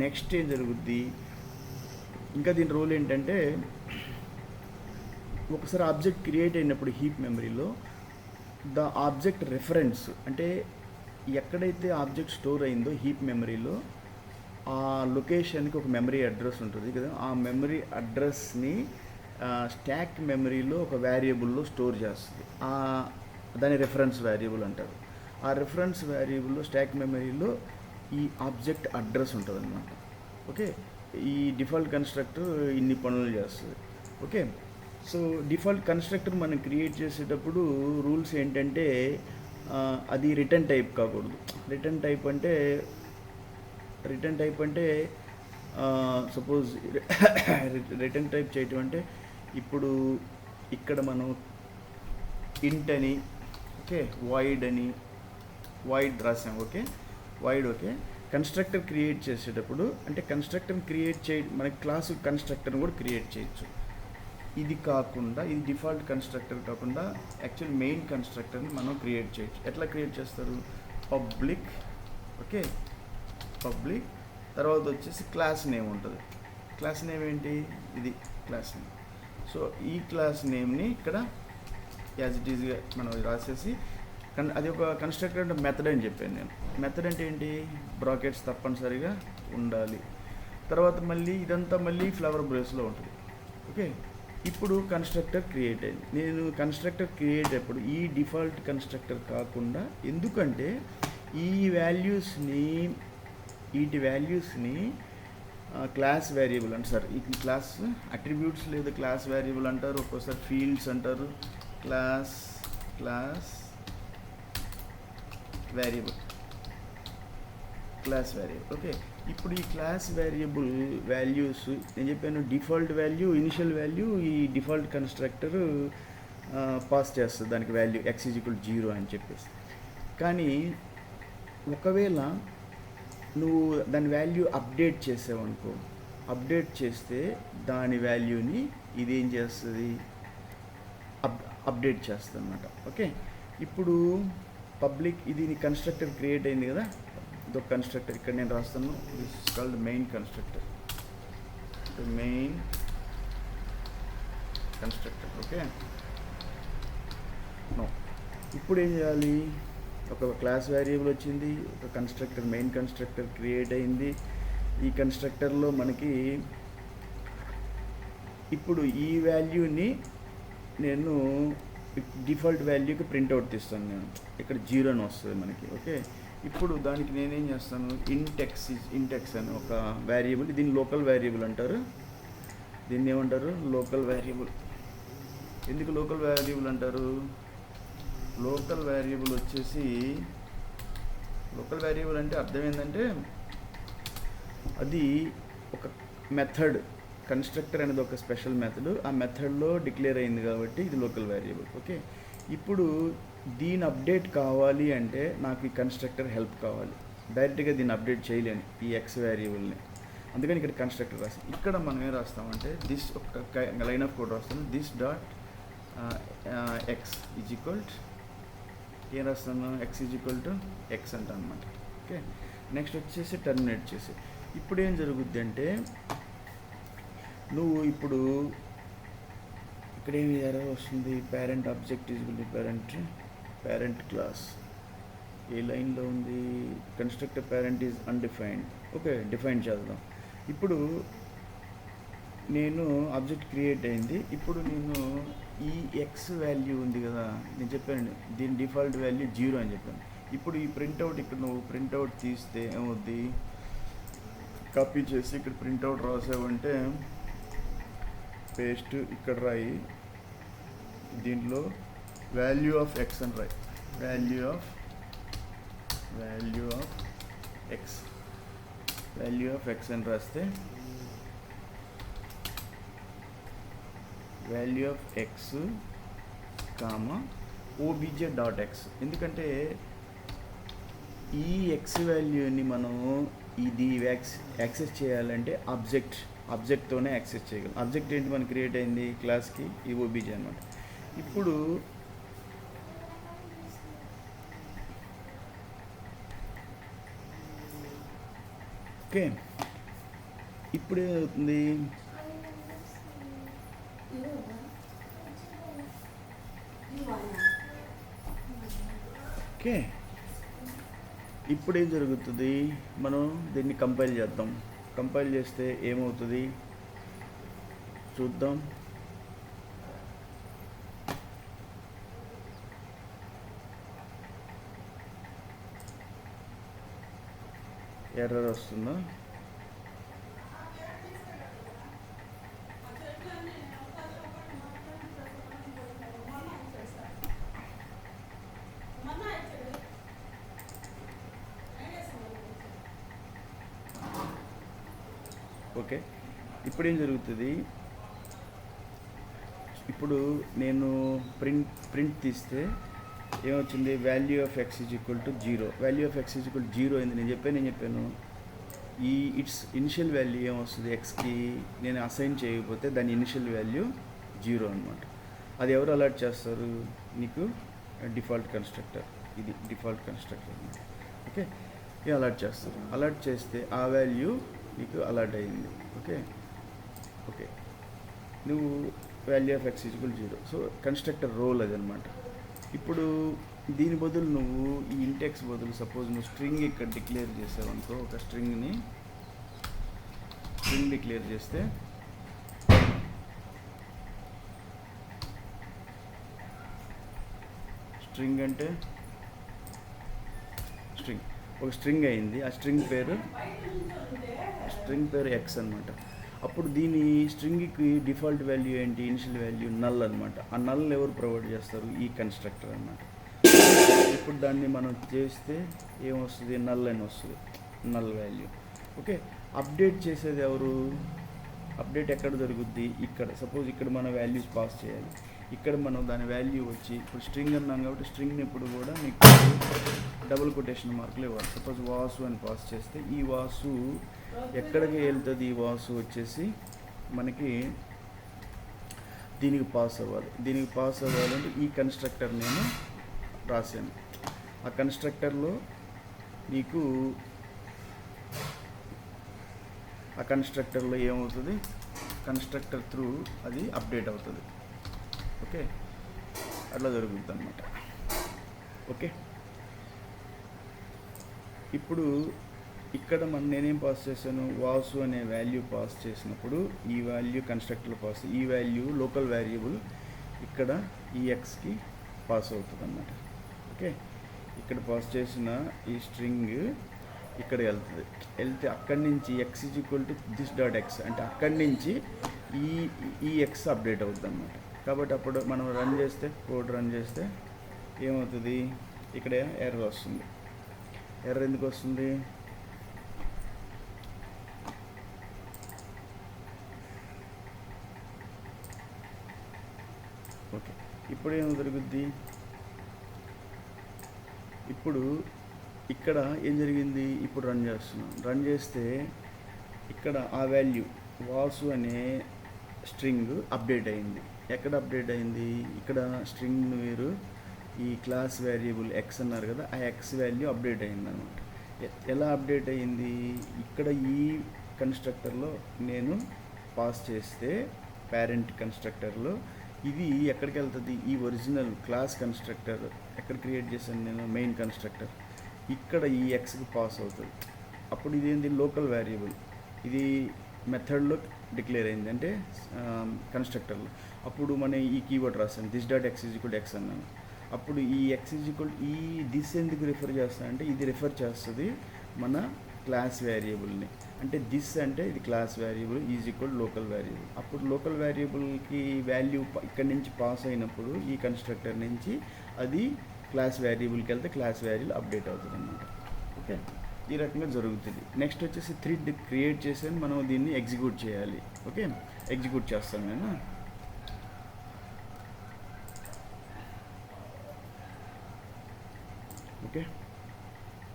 Next ఏం జరుగుద్ది, ఇంకా దీని రోల్ ఏంటంటే, ఒకసారి ఆబ్జెక్ట్ క్రియేట్ అయినప్పుడు హీప్ మెమరీలో ద ఆబ్జెక్ట్ రెఫరెన్స్, అంటే ఎక్కడైతే ఆబ్జెక్ట్ స్టోర్ అయిందో హీప్ మెమరీలో ఆ లొకేషన్కి ఒక మెమరీ అడ్రస్ ఉంటుంది కదా, ఆ మెమరీ అడ్రస్ని స్టాక్ మెమరీలో ఒక వేరియబుల్లో స్టోర్ చేస్తుంది. దాని రెఫరెన్స్ వేరియబుల్ అంటారు. ఆ రెఫరెన్స్ వేరియబుల్లో స్టాక్ మెమరీలో ఈ ఆబ్జెక్ట్ అడ్రస్ ఉంటుంది అన్నమాట. ఓకే, ఈ డిఫాల్ట్ కన్స్ట్రక్టర్ ఇన్ని పనులు చేస్తుంది. ఓకే, సో డిఫాల్ట్ కన్స్ట్రక్టర్ మనం క్రియేట్ చేసేటప్పుడు రూల్స్ ఏంటంటే, అది రిటర్న్ టైప్ కాకూడదు. రిటర్న్ టైప్ అంటే సపోజ్ రిటర్న్ టైప్ చేయటం అంటే, ఇప్పుడు ఇక్కడ మనం ఇంట్ అని, ఓకే, వాయిడ్ రాసాం. Okay, void. Okay, constructor create చేసేటప్పుడు అంటే కన్స్ట్రక్టర్ని క్రియేట్ మనకి క్లాసు కన్స్ట్రక్టర్ని కూడా క్రియేట్ చేయొచ్చు. ఇది కాకుండా, ఇది డిఫాల్ట్ కన్స్ట్రక్టర్ కాకుండా యాక్చువల్ మెయిన్ కన్స్ట్రక్టర్ని మనం క్రియేట్ చేయొచ్చు. ఎట్లా క్రియేట్ చేస్తారు? పబ్లిక్. ఓకే, పబ్లిక్ తర్వాత వచ్చేసి క్లాస్ నేమ్ ఉంటుంది. క్లాస్ నేమ్ ఏంటి? ఇది క్లాస్ నేమ్. సో ఈ క్లాస్ నేమ్ని ఇక్కడ యాజ్ ఇట్ ఈజ్గా మనం రాసేసి, అది ఒక కన్స్ట్రక్టర్ అంటే మెథడ్ అని చెప్పాను నేను. మెథడ్ అంటే ఏంటి? బ్రాకెట్స్ తప్పనిసరిగా ఉండాలి. తర్వాత మళ్ళీ ఇదంతా మళ్ళీ ఫ్లవర్ బ్రేస్లో ఉంటుంది. ఓకే, ఇప్పుడు కన్స్ట్రక్టర్ క్రియేట్ అయింది. నేను కన్స్ట్రక్టర్ క్రియేట్ అప్పుడు ఈ డిఫాల్ట్ కన్స్ట్రక్టర్ కాకుండా, ఎందుకంటే వీటి వాల్యూస్ని క్లాస్ వేరియబుల్ అంటారు. ఈ క్లాస్ అట్రిబ్యూట్స్ లేదా క్లాస్ వేరియబుల్ అంటారు, ఒక్కోసారి ఫీల్డ్స్ అంటారు. Class variable. ఓకే, ఇప్పుడు ఈ క్లాస్ వేరియబుల్ వాల్యూస్ నేను చెప్పాను, డిఫాల్ట్ వాల్యూ, ఇనిషియల్ వాల్యూ ఈ డిఫాల్ట్ కన్స్ట్రక్టర్ పాస్ చేస్తుంది దానికి వాల్యూ x=0 అని చెప్పేసి. కానీ ఒకవేళ నువ్వు దాని వాల్యూ అప్డేట్ చేసావనుకో, అప్డేట్ చేస్తే దాని వాల్యూని ఇదేం చేస్తుంది? అప్డేట్ చేస్తుంది అన్నమాట. ఓకే, ఇప్పుడు పబ్లిక్, ఇది కన్స్ట్రక్టర్ క్రియేట్ అయింది కదా, ఇదొక కన్స్ట్రక్టర్. ఇక్కడ నేను రాస్తాను, this is called main constructor. Main constructor. Okay, ఇప్పుడు ఏం చేయాలి? ఒక క్లాస్ వేరియబుల్ వచ్చింది, ఒక కన్స్ట్రక్టర్, మెయిన్ కన్స్ట్రక్టర్ క్రియేట్ అయింది. ఈ కన్స్ట్రక్టర్లో మనకి ఇప్పుడు ఈ వాల్యూని నేను డిఫాల్ట్ వాల్యూకి ప్రింట్అవుట్ తీస్తాను. నేను ఇక్కడ 0 అని వస్తుంది మనకి. ఓకే, ఇప్పుడు దానికి నేనేం చేస్తాను? ఇంటెక్స్ అని ఒక వేరియబుల్, దీన్ని లోకల్ వేరియబుల్ అంటారు. దీన్ని ఏమంటారు? Local variable. ఎందుకు లోకల్ వేరియబుల్ అంటారు? లోకల్ వేరియబుల్ వచ్చేసి, లోకల్ వేరియబుల్ అంటే అర్థం ఏంటంటే, అది ఒక మెథడ్, కన్స్ట్రక్టర్ అనేది ఒక స్పెషల్ మెథడ్, ఆ మెథడ్లో డిక్లేర్ అయింది కాబట్టి ఇది లోకల్ వేరియబుల్. ఓకే, ఇప్పుడు దీని అప్డేట్ కావాలి అంటే నాకు ఈ కన్స్ట్రక్టర్ హెల్ప్ కావాలి. డైరెక్ట్గా దీన్ని అప్డేట్ చేయలేను ఈ ఎక్స్ వేరియబుల్ని, అందుకని ఇక్కడ కన్స్ట్రక్టర్ రాస్తాం. ఇక్కడ మనం ఏం రాస్తామంటే, దిస్ ఒక లైన్ ఆఫ్ కోడ్ రాస్తాను, this dot X is equal ఏం రాస్తాను? X is equal to X అంట అనమాట. ఓకే, నెక్స్ట్ వచ్చేసి టర్మినేట్ చేసి, ఇప్పుడు ఏం జరుగుద్ది అంటే, నువ్వు ఇప్పుడు ఇక్కడ ఏమి వస్తుంది? Parent object is equal to parent class. ఏ లైన్లో ఉంది? Constructor parent is undefined. Okay, define చేద్దాం. ఇప్పుడు నేను ఆబ్జెక్ట్ క్రియేట్ అయింది. ఇప్పుడు నేను ఈ ఎక్స్ వాల్యూ ఉంది కదా, నేను చెప్పాను దీని డిఫాల్ట్ వాల్యూ 0 అని చెప్పాను. ఇప్పుడు ఈ ప్రింట్అవుట్, ఇక్కడ నువ్వు ప్రింట్అవుట్ తీస్తే ఏమవుద్ది? కాపీ చేసి ఇక్కడ ప్రింట్అవుట్ రాసావంటే, పేస్ట్ ఇక్కడ రాయి, దీంట్లో వాల్యూ ఆఫ్ ఎక్స్ అని రాయి. వాల్యూ ఆఫ్ ఎక్స్ అని రాస్తే, value of X comma obj.x. ఎందుకంటే ఈ ఎక్స్ వాల్యూని మనం ఇది యాక్సెస్ చేయాలంటే ఆబ్జెక్ట్తోనే యాక్సెస్ చేయగలం. ఆబ్జెక్ట్ ఏంటి మనకి క్రియేట్ అయింది క్లాస్కి? ఈ ఓబీజే అనమాట. ఇప్పుడు ఓకే, ఇప్పుడు ఏమవుతుంది, ఓకే ఇప్పుడు ఏం జరుగుతుంది, మనం దీన్ని కంపైల్ చేద్దాం. కంపైల్ చేస్తే ఏమవుతుంది చూద్దాం. ఎర్రర్ వస్తుందా? ఓకే ఇప్పుడు ఏం జరుగుతుంది, ఇప్పుడు నేను ప్రింట్ తీస్తే ఏమొచ్చింది, value of X is equal to 0. Value of X is equal to 0 అయింది. నేను చెప్పాను ఈ ఇట్స్ ఇనిషియల్ వాల్యూ ఏమొస్తుంది, ఎక్స్కి నేను అసైన్ చేయకపోతే దాని ఇనిషియల్ వాల్యూ 0 అనమాట. అది ఎవరు అలాట్ చేస్తారు, నీకు డిఫాల్ట్ కన్స్ట్రక్టర్. ఇది డిఫాల్ట్ కన్స్ట్రక్టర్ అనమాట. ఓకే ఇది అలాట్ చేస్తారు. అలాట్ చేస్తే ఆ వాల్యూ నీకు అలాట్ అయింది. ఓకే నువ్వు value of X equal 0. So constructor role అది అనమాట. ఇప్పుడు దీని బదులు నువ్వు ఈ ఇంటెక్స్ బదులు సపోజ్ నువ్వు స్ట్రింగ్ ఇక్కడ డిక్లేర్ చేసావు అనుకో, ఒక స్ట్రింగ్ డిక్లేర్ చేస్తే స్ట్రింగ్ అంటే ఒక స్ట్రింగ్ అయింది. ఆ స్ట్రింగ్ పేరు ఎక్స్ అనమాట. అప్పుడు దీని స్ట్రింగ్కి డిఫాల్ట్ వాల్యూ ఏంటి, ఇనిషియల్ వాల్యూ నల్ అనమాట. ఆ నల్ ఎవరు ప్రొవైడ్ చేస్తారు, ఈ కన్స్ట్రక్టర్ అనమాట. ఇప్పుడు దాన్ని మనం చేస్తే ఏమొస్తుంది, నల్ అని వస్తుంది, నల్ వాల్యూ. ఓకే అప్డేట్ చేసేది ఎవరు, అప్డేట్ ఎక్కడ జరుగుద్ది, ఇక్కడ. సపోజ్ ఇక్కడ మన వాల్యూస్ పాస్ చేయాలి. ఇక్కడ మనం దాని వాల్యూ వచ్చి ఇప్పుడు స్ట్రింగ్ అన్నాం కాబట్టి స్ట్రింగ్ని ఇప్పుడు కూడా మీకు డబుల్ కొటేషన్ మార్కులు ఇవ్వాలి. సపోజ్ వాసు అని పాస్ చేస్తే ఈ వాసు ఎక్కడికి వెళ్తుంది, ఈ వాసు వచ్చేసి మనకి దీనికి పాస్ అవ్వాలి. దీనికి పాస్ అవ్వాలంటే ఈ కన్స్ట్రక్టర్ నేను రాశాను. ఆ కన్స్ట్రక్టర్లో నీకు ఆ కన్స్ట్రక్టర్లో ఏమవుతుంది, కన్స్ట్రక్టర్ త్రూ అది అప్డేట్ అవుతుంది. ఓకే అట్లా జరుగుతుంది అన్నమాట. ఓకే ఇప్పుడు ఇక్కడ నేనేం పాస్ చేశాను, వాసు అనే వాల్యూ పాస్ చేసినప్పుడు ఈ వాల్యూ కన్స్ట్రక్టర్లో పాస్, ఈ వాల్యూ లోకల్ వేరియబుల్ ఇక్కడ ఈ ఎక్స్కి పాస్ అవుతుంది అన్నమాట. ఓకే ఇక్కడ పాస్ చేసిన ఈ స్ట్రింగ్ ఇక్కడ వెళ్తే అక్కడి నుంచి X is equal to this dot X అంటే అక్కడి నుంచి ఈ ఎక్స్ అప్డేట్ అవుతుంది అన్నమాట. కాబట్టి అప్పుడు మనం కోడ్ రన్ చేస్తే ఏమవుతుంది, ఇక్కడ ఎర్రర్ వస్తుంది. ఎర్రర్ ఎందుకు వస్తుంది, ఓకే ఇప్పుడు ఏం జరుగుద్ది, ఇప్పుడు ఇక్కడ ఏం జరిగింది, ఇప్పుడు రన్ చేస్తే ఇక్కడ ఆ వాల్యూ వాసు అనే స్ట్రింగ్ అప్డేట్ అయింది. ఎక్కడ అప్డేట్ అయింది, ఇక్కడ స్ట్రింగ్ మీరు ఈ క్లాస్ వేరియబుల్ ఎక్స్ అన్నారు కదా, ఆ ఎక్స్ వాల్యూ అప్డేట్ అయింది అనమాట. ఎలా అప్డేట్ అయింది, ఇక్కడ ఈ కన్స్ట్రక్టర్లో నేను పాస్ చేస్తే పేరెంట్ కన్స్ట్రక్టర్లో ఇది ఎక్కడికి వెళ్తుంది, ఈ ఒరిజినల్ క్లాస్ కన్స్ట్రక్టర్ ఎక్కడ క్రియేట్ చేశాను నేను, మెయిన్ కన్స్ట్రక్టర్, ఇక్కడ ఈ ఎక్స్కి పాస్ అవుతుంది. అప్పుడు ఇదేంటి, లోకల్ వేరియబుల్, ఇది మెథడ్లో డిక్లేర్ అయింది అంటే కన్స్ట్రక్టర్లో. అప్పుడు మనం ఈ కీవర్డ్ రాసాను, this dot X is equal X అన్నాను. అప్పుడు ఈ ఎక్స్ ఈజ్ ఈక్వల్ ఈ దిస్ ఎందుకు రిఫర్ చేస్తా అంటే ఇది రిఫర్ చేస్తుంది మన క్లాస్ వేరియబుల్ని. అంటే దిస్ అంటే ఇది class variable is equal local variable. అప్పుడు లోకల్ వేరియబుల్కి వాల్యూ ఇక్కడి నుంచి పాస్ అయినప్పుడు ఈ కన్స్ట్రక్టర్ నుంచి అది క్లాస్ వేరియబుల్కి వెళ్తే క్లాస్ వేరియబుల్ అప్డేట్ అవుతుంది అన్నమాట. ఓకే ఈ రకంగా జరుగుతుంది. నెక్స్ట్ వచ్చేసి థ్రెడ్ క్రియేట్ చేసి మనం దీన్ని ఎగ్జిక్యూట్ చేయాలి. ఓకే ఎగ్జిక్యూట్ చేస్తాను నేను. ఓకే